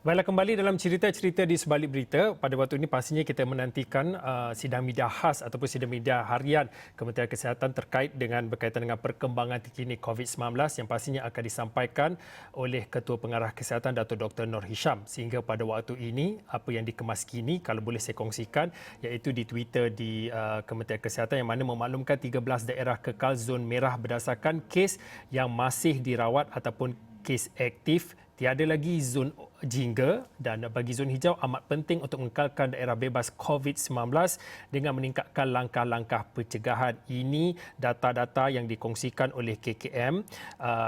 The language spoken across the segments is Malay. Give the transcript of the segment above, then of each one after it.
Baiklah, kembali dalam cerita-cerita di sebalik berita. Pada waktu ini pastinya kita menantikan sidang media khas ataupun sidang media harian Kementerian Kesihatan terkait dengan berkaitan dengan perkembangan terkini COVID-19 yang pastinya akan disampaikan oleh Ketua Pengarah Kesihatan Dato' Dr. Noor Hisham. Sehingga pada waktu ini, apa yang dikemas kini, kalau boleh saya kongsikan, iaitu di Twitter di Kementerian Kesihatan yang mana memaklumkan 13 daerah kekal zon merah berdasarkan kes yang masih dirawat ataupun kes aktif. Tiada lagi zon jingga dan bagi zon hijau amat penting untuk mengekalkan daerah bebas COVID-19 dengan meningkatkan langkah-langkah pencegahan. Ini data-data yang dikongsikan oleh KKM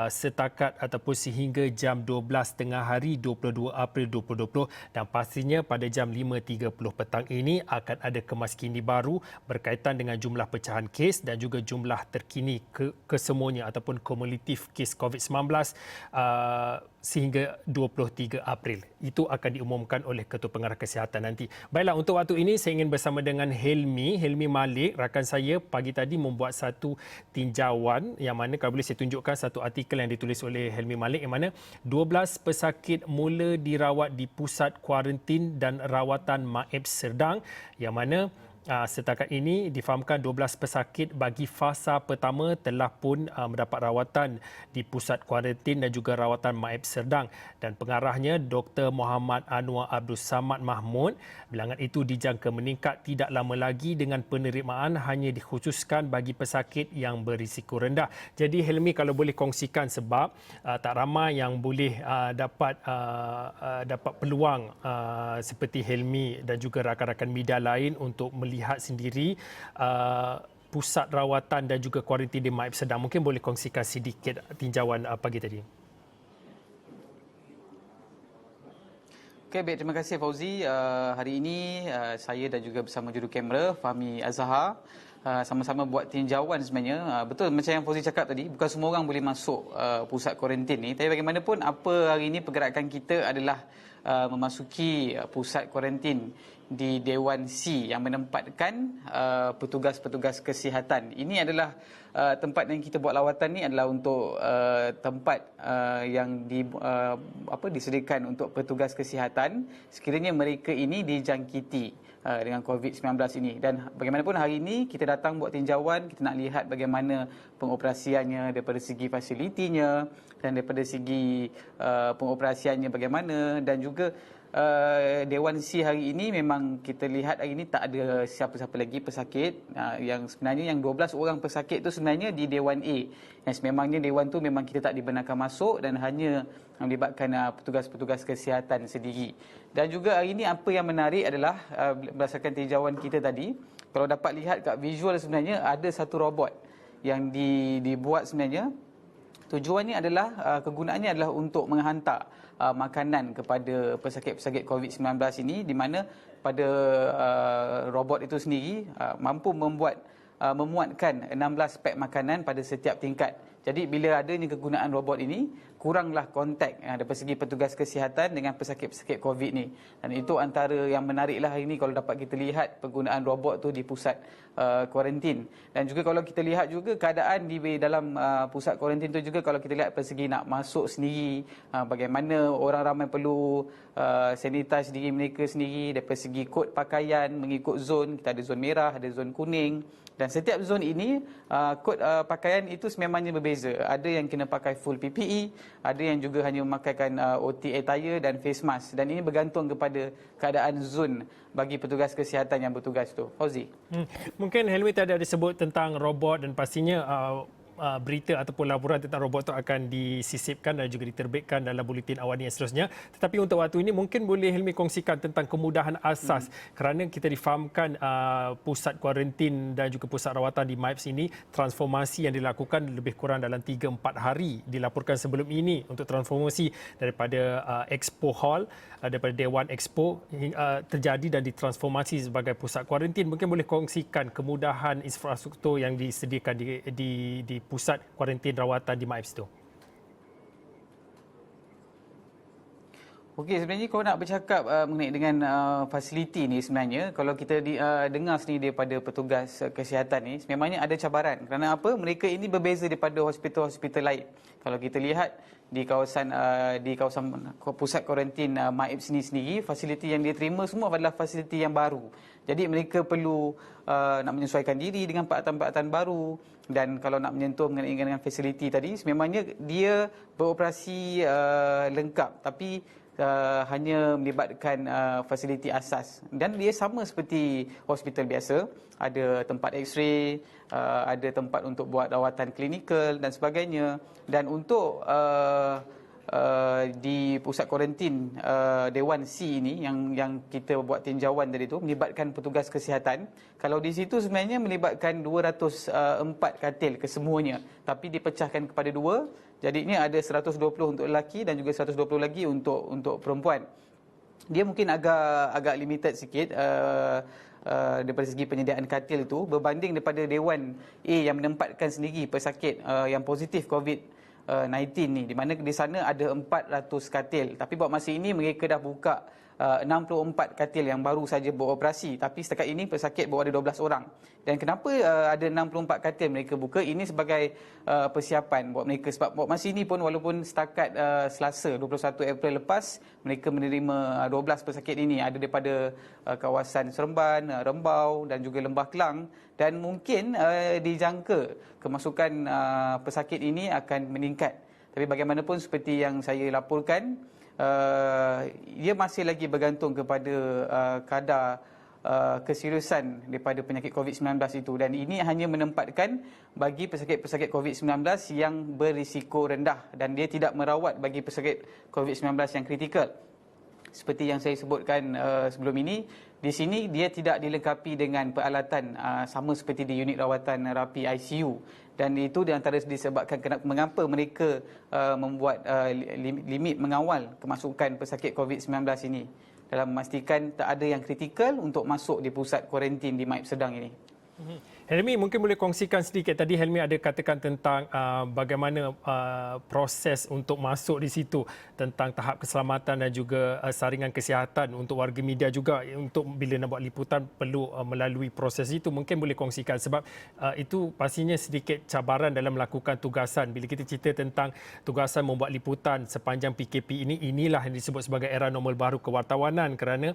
setakat ataupun sehingga jam 12 tengah hari 22 April 2020 dan pastinya pada jam 5.30 petang ini akan ada kemaskini baru berkaitan dengan jumlah pecahan kes dan juga jumlah terkini kesemuanya ataupun kumulatif kes COVID-19 sehingga 23 April. Itu akan diumumkan oleh Ketua Pengarah Kesihatan nanti. Baiklah, untuk waktu ini saya ingin bersama dengan Helmi Malik, rakan saya pagi tadi membuat satu tinjauan yang mana kalau boleh saya tunjukkan satu artikel yang ditulis oleh Helmi Malik yang mana 12 pesakit mula dirawat di pusat kuarantin dan rawatan Maib Serdang yang mana setakat ini difahamkan 12 pesakit bagi fasa pertama telah pun mendapat rawatan di pusat kuarantin dan juga rawatan Maib Serdang dan pengarahnya Dr. Muhammad Anwar Abdul Samad Mahmud bilangan itu dijangka meningkat tidak lama lagi dengan penerimaan hanya dikhususkan bagi pesakit yang berisiko rendah. Jadi Helmi kalau boleh kongsikan sebab tak ramai yang boleh dapat peluang seperti Helmi dan juga rakan-rakan media lain untuk melihat sendiri pusat rawatan dan juga kuarantin di Maib Serdang. Mungkin boleh kongsikan sedikit tinjauan pagi tadi. Okey, baik, terima kasih Fauzi. Hari ini saya dan juga bersama juru kamera Fahmi Azhar sama-sama buat tinjauan sebenarnya. Betul macam yang Fauzi cakap tadi, bukan semua orang boleh masuk pusat kuarantin ni. Tapi bagaimanapun apa hari ini pergerakan kita adalah memasuki pusat kuarantin di Dewan C yang menempatkan petugas-petugas kesihatan. Ini adalah tempat yang kita buat lawatan ni adalah untuk tempat yang disediakan untuk petugas kesihatan sekiranya mereka ini dijangkiti dengan COVID-19 ini. Dan bagaimanapun hari ini kita datang buat tinjauan, kita nak lihat bagaimana pengoperasiannya daripada segi fasilitinya dan daripada segi pengoperasiannya bagaimana dan juga Dewan C hari ini memang kita lihat hari ini tak ada siapa-siapa lagi pesakit. Yang sebenarnya yang 12 orang pesakit tu sebenarnya di Dewan A. Yang sememangnya Dewan tu memang kita tak dibenarkan masuk dan hanya melibatkan petugas-petugas kesihatan sendiri. Dan juga hari ini apa yang menarik adalah berdasarkan tinjauan kita tadi, kalau dapat lihat kat visual sebenarnya ada satu robot yang dibuat sebenarnya. Tujuannya adalah, kegunaannya adalah untuk menghantar makanan kepada pesakit-pesakit COVID-19 ini di mana pada robot itu sendiri mampu memuatkan 16 pack makanan pada setiap tingkat. Jadi bila adanya kegunaan robot ini, kuranglah kontak daripada segi petugas kesihatan dengan pesakit-pesakit COVID ni. Dan itu antara yang menariklah hari ini kalau dapat kita lihat penggunaan robot tu di pusat kuarantin. Dan juga kalau kita lihat juga keadaan di dalam pusat kuarantin tu juga kalau kita lihat dari segi nak masuk sendiri, bagaimana orang ramai perlu sanitize diri mereka sendiri daripada segi kod pakaian mengikut zon. Kita ada zon merah, ada zon kuning. Dan setiap zon ini, kod pakaian itu sememangnya berbeza. Ada yang kena pakai full PPE, ada yang juga hanya memakaikan OT attire dan face mask. Dan ini bergantung kepada keadaan zon bagi petugas kesihatan yang bertugas tu. Fauzi. Mungkin Helmi tadi ada sebut tentang robot dan pastinya berita ataupun laporan tentang robot itu akan disisipkan dan juga diterbitkan dalam buletin awal yang seterusnya. Tetapi untuk waktu ini mungkin boleh Helmi kongsikan tentang kemudahan asas kerana kita difahamkan pusat kuarantin dan juga pusat rawatan di MIPS ini transformasi yang dilakukan lebih kurang dalam 3-4 hari dilaporkan sebelum ini untuk transformasi daripada Expo Hall, daripada Dewan Expo terjadi dan ditransformasi sebagai pusat kuarantin. Mungkin boleh kongsikan kemudahan infrastruktur yang disediakan di pusat kuarantin rawatan di MIPS itu. Okey, sebenarnya kalau nak bercakap mengenai dengan fasiliti ni sebenarnya, kalau kita dengar sendiri daripada petugas kesihatan ni, memangnya ada cabaran. Kerana apa? Mereka ini berbeza daripada hospital-hospital lain. Kalau kita lihat di kawasan pusat kuarantin Maib sendiri, fasiliti yang dia terima semua adalah fasiliti yang baru. Jadi mereka perlu nak menyesuaikan diri dengan peralatan-peralatan baru, dan kalau nak menyentuh mengenai dengan fasiliti tadi, sememangnya dia beroperasi lengkap, tapi hanya melibatkan fasiliti asas, dan dia sama seperti hospital biasa, ada tempat X-ray, ada tempat untuk buat rawatan klinikal dan sebagainya. Dan untuk di pusat kuarantin Dewan C ini yang kita buat tinjauan tadi tu, melibatkan petugas kesihatan. Kalau di situ sebenarnya melibatkan 204 katil kesemuanya, tapi dipecahkan kepada dua. Jadinya ada 120 untuk lelaki dan juga 120 lagi untuk perempuan. Dia mungkin agak limited sikit daripada segi penyediaan katil itu berbanding daripada Dewan A yang menempatkan sendiri pesakit yang positif COVID-19 ni, di mana di sana ada 400 katil. Tapi buat masa ini mereka dah buka 64 katil yang baru saja beroperasi, tapi setakat ini pesakit baru ada 12 orang. Dan kenapa ada 64 katil mereka buka? Ini sebagai persiapan buat mereka, sebab buat masa ini pun walaupun setakat Selasa 21 April lepas mereka menerima 12 pesakit ini, ada daripada kawasan Seremban, Rembau dan juga Lembah Kelang, dan mungkin dijangka kemasukan pesakit ini akan meningkat. Tapi bagaimanapun seperti yang saya laporkan, ia masih lagi bergantung kepada kadar keseriusan daripada penyakit COVID-19 itu, dan ini hanya menempatkan bagi pesakit-pesakit COVID-19 yang berisiko rendah, dan dia tidak merawat bagi pesakit COVID-19 yang kritikal. Seperti yang saya sebutkan sebelum ini, di sini dia tidak dilengkapi dengan peralatan sama seperti di unit rawatan rapi ICU, dan itu di antara disebabkan mengapa mereka membuat limit mengawal kemasukan pesakit COVID-19 ini, dalam memastikan tak ada yang kritikal untuk masuk di pusat kuarantin di Maib Sedang ini. Helmi, mungkin boleh kongsikan sedikit. Tadi Helmi ada katakan tentang bagaimana proses untuk masuk di situ, tentang tahap keselamatan dan juga saringan kesihatan untuk warga media juga, untuk bila nak buat liputan perlu melalui proses itu. Mungkin boleh kongsikan sebab itu pastinya sedikit cabaran dalam melakukan tugasan. Bila kita cerita tentang tugasan membuat liputan sepanjang PKP ini, inilah yang disebut sebagai era normal baru kewartawanan, kerana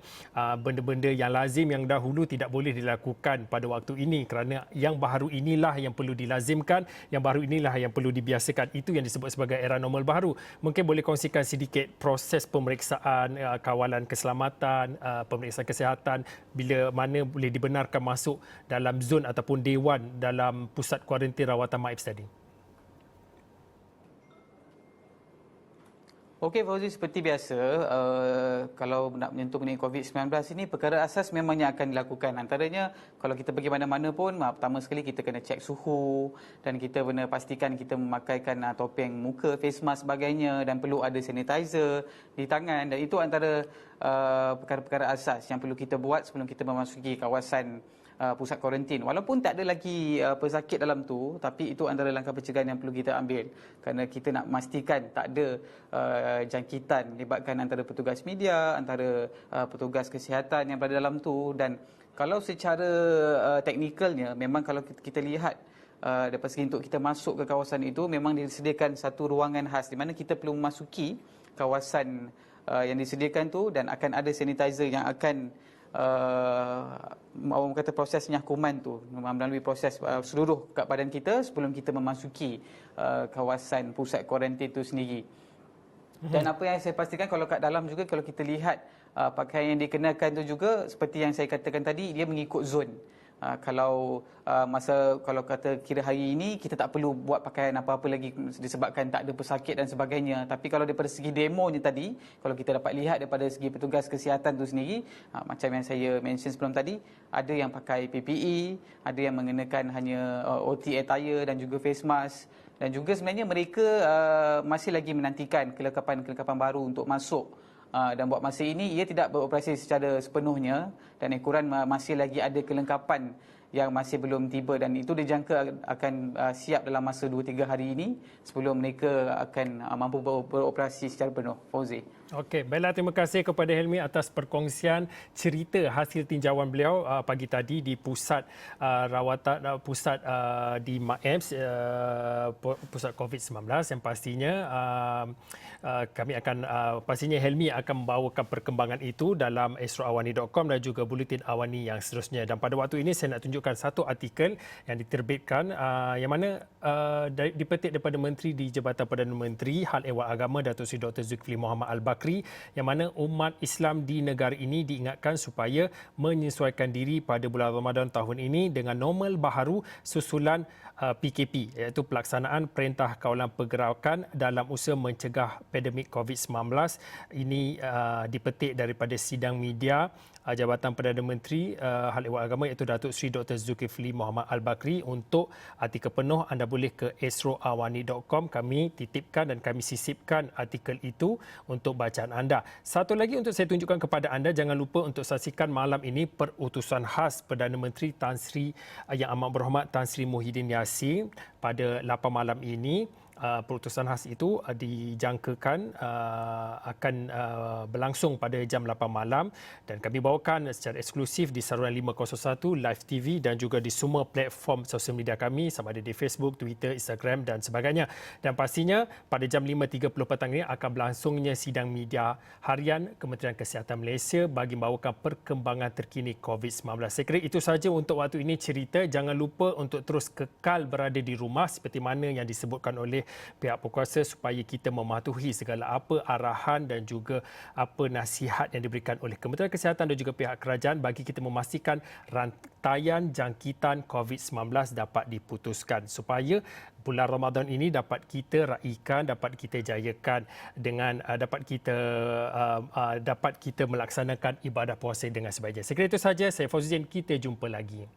benda-benda yang lazim yang dahulu tidak boleh dilakukan pada waktu ini, kerana yang baru inilah yang perlu dilazimkan, yang baru inilah yang perlu dibiasakan. Itu yang disebut sebagai era normal baru. Mungkin boleh kongsikan sedikit proses pemeriksaan, kawalan keselamatan, pemeriksaan kesihatan, bila mana boleh dibenarkan masuk dalam zon ataupun dewan dalam pusat kuarantin rawatan Maib tadi. Okey Fauzi, seperti biasa, kalau nak menyentuh mengenai COVID-19 ini, perkara asas memangnya akan dilakukan. Antaranya, kalau kita pergi mana-mana pun, pertama sekali kita kena cek suhu, dan kita kena pastikan kita memakaikan topeng muka, face mask sebagainya, dan perlu ada sanitizer di tangan. Dan itu antara perkara-perkara asas yang perlu kita buat sebelum kita memasuki kawasan pusat kuarantin. Walaupun tak ada lagi pesakit dalam tu, tapi itu antara langkah pencegahan yang perlu kita ambil, kerana kita nak memastikan tak ada jangkitan libatkan antara petugas media, antara petugas kesihatan yang berada dalam tu. Dan kalau secara teknikalnya, memang kalau kita lihat daripada segi untuk kita masuk ke kawasan itu, memang disediakan satu ruangan khas di mana kita perlu memasuki kawasan yang disediakan tu, dan akan ada sanitizer yang akan orang kata proses penyakuman tu melalui proses seluruh kat badan kita sebelum kita memasuki kawasan pusat kuarantin itu sendiri. Dan apa yang saya pastikan, kalau kat dalam juga, kalau kita lihat pakaian yang dikenakan tu juga seperti yang saya katakan tadi, dia mengikut zon. Kalau kata kira hari ini kita tak perlu buat pakaian apa-apa lagi disebabkan tak ada pesakit dan sebagainya. Tapi kalau daripada segi demonya tadi, kalau kita dapat lihat daripada segi petugas kesihatan tu sendiri, macam yang saya mention sebelum tadi, ada yang pakai PPE, ada yang mengenakan hanya OT attire dan juga face mask. Dan juga sebenarnya mereka masih lagi menantikan kelengkapan-kelengkapan baru untuk masuk. Dan buat masa ini ia tidak beroperasi secara sepenuhnya, dan ekoran masih lagi ada kelengkapan yang masih belum tiba dan itu dijangka akan siap dalam masa 2-3 hari ini sebelum mereka akan mampu beroperasi secara penuh. Fauzi. Okey, baiklah, terima kasih kepada Helmi atas perkongsian cerita hasil tinjauan beliau pagi tadi di pusat rawatan pusat di MAEMS, pusat COVID-19 yang pastinya kami akan pastinya Helmi akan membawakan perkembangan itu dalam astroawani.com dan juga buletin awani yang seterusnya. Dan pada waktu ini saya nak tunjukkan satu artikel yang diterbitkan yang mana dipetik daripada Menteri di Jabatan Perdana Menteri Hal Ehwal Agama Datuk Seri Dr. Zulkifli Muhammad Al-Bakri, yang mana umat Islam di negara ini diingatkan supaya menyesuaikan diri pada bulan Ramadan tahun ini dengan normal baharu susulan PKP, iaitu pelaksanaan Perintah Kawalan Pergerakan dalam usaha mencegah pandemik COVID-19. Ini dipetik daripada sidang media Jabatan Perdana Menteri Hal Ehwal Agama iaitu Datuk Seri Dr. Zulkifli Muhammad Al-Bakri. Untuk artikel penuh anda boleh ke astroawani.com. Kami titipkan dan kami sisipkan artikel itu untuk bacaan anda. Satu lagi untuk saya tunjukkan kepada anda, jangan lupa untuk saksikan malam ini perutusan khas Perdana Menteri Tan Sri Yang Amat Berhormat Tan Sri Muhyiddin Yassin pada 8 malam ini. Perutusan khas itu dijangkakan akan berlangsung pada jam 8 malam dan kami bawakan secara eksklusif di saluran 501 Live TV dan juga di semua platform sosial media kami sama ada di Facebook, Twitter, Instagram dan sebagainya. Dan pastinya pada jam 5.30 petang ini akan berlangsungnya sidang media harian Kementerian Kesihatan Malaysia bagi membawakan perkembangan terkini COVID-19. Saya kira itu sahaja untuk waktu ini cerita. Jangan lupa untuk terus kekal berada di rumah seperti mana yang disebutkan oleh pihak berkuasa supaya kita mematuhi segala apa arahan dan juga apa nasihat yang diberikan oleh Kementerian Kesihatan dan juga pihak kerajaan bagi kita memastikan rantaian jangkitan COVID-19 dapat diputuskan supaya bulan Ramadan ini dapat kita raikan, dapat kita jayakan dengan dapat kita melaksanakan ibadah puasa dengan sebaiknya. Sekiranya itu sahaja, saya Fauzi Zain, kita jumpa lagi.